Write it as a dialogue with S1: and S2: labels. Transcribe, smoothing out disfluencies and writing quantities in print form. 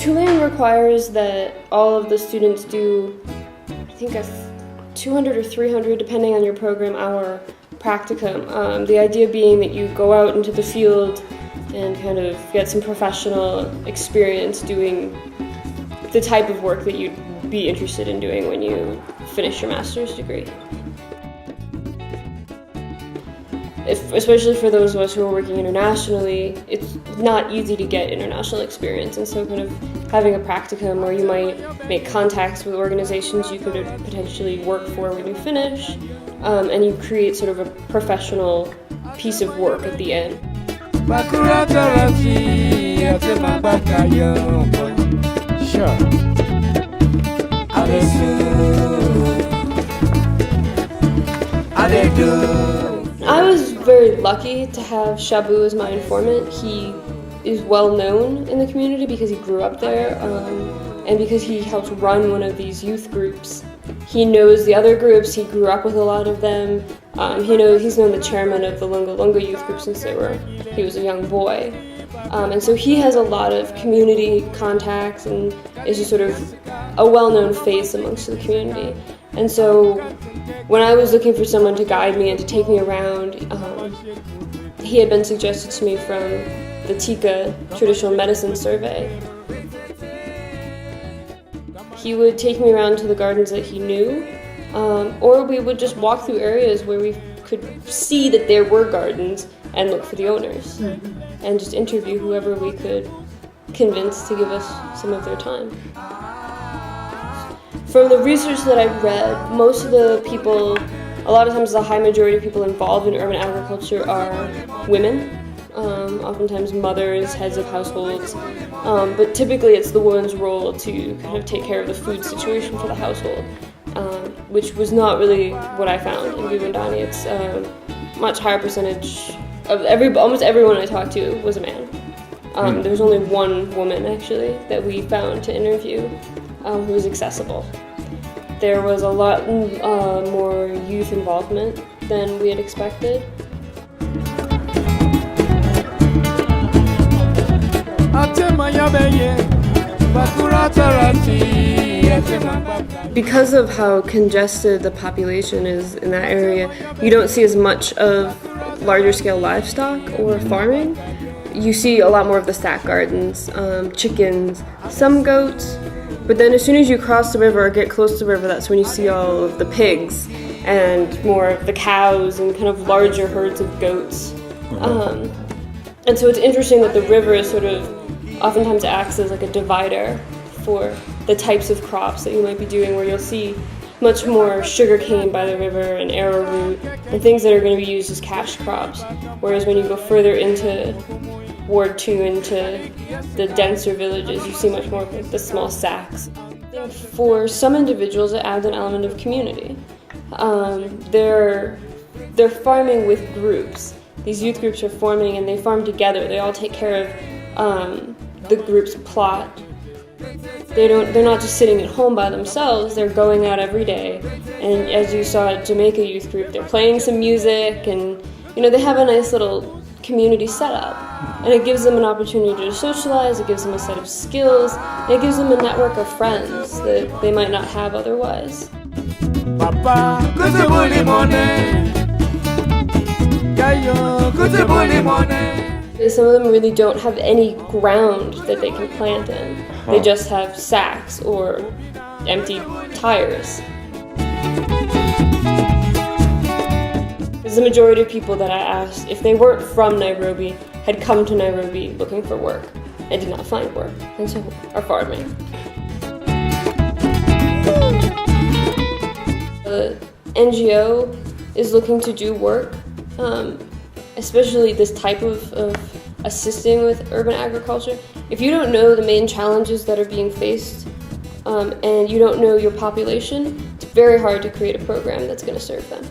S1: Tulane requires that all of the students do, I think, a 200 or 300, depending on your program, hour practicum. The idea being that you go out into the field and kind of get some professional experience doing the type of work that you'd be interested in doing when you finish your master's degree. Especially for those of us who are working internationally, it's not easy to get international experience, and so kind of having a practicum where you might make contacts with organizations you could potentially work for when you finish, and you create sort of a professional piece of work at the end.
S2: Sure.
S1: I was very lucky to have Shabu as my informant. He is well known in the community because he grew up there, and because he helped run one of these youth groups. He knows the other groups, he grew up with a lot of them. He's known the chairman of the Lunga Lunga youth group since he was a young boy. And so he has a lot of community contacts and is just sort of a well-known face amongst the community. And so when I was looking for someone to guide me and to take me around, he had been suggested to me from the TICA Traditional Medicine Survey. He would take me around to the gardens that he knew, or we would just walk through areas where we could see that there were gardens and look for the owners, and just interview whoever we could convince to give us some of their time. From the research that I've read, most of the people, a lot of times the high majority of people involved in urban agriculture are women, oftentimes mothers, heads of households, but typically it's the woman's role to kind of take care of the food situation for the household, which was not really what I found in Viwandani. It's a much higher percentage of almost everyone I talked to was a man. There was only one woman actually that we found to interview who was accessible. There was a lot more youth involvement than we had expected. Because of how congested the population is in that area, you don't see as much of larger scale livestock or farming. You see a lot more of the stack gardens, chickens, some goats, but then as soon as you cross the river or get close to the river, that's when you see all of the pigs and more of the cows and kind of larger herds of goats. And so it's interesting that the river is sort of oftentimes acts as like a divider for the types of crops that you might be doing, where you'll see much more sugarcane by the river and arrowroot and things that are going to be used as cash crops, whereas when you go further into Ward 2, into the denser villages, you see much more of like the small sacks. I think for some individuals it adds an element of community. They're farming with groups. These youth groups are forming and they farm together. They all take care of the group's plot. They're not just sitting at home by themselves, they're going out every day. And as you saw at Jamaica Youth Group, they're playing some music and they have a nice little community setup. And it gives them an opportunity to socialize, it gives them a set of skills, and it gives them a network of friends that they might not have otherwise.
S2: Papa,
S1: Some of them really don't have any ground that they can plant in. They just have sacks or empty tires. Because the majority of people that I asked, if they weren't from Nairobi, had come to Nairobi looking for work and did not find work, and so are farming. The NGO is looking to do work, especially this type of assisting with urban agriculture. If you don't know the main challenges that are being faced and you don't know your population, it's very hard to create a program that's going to serve them.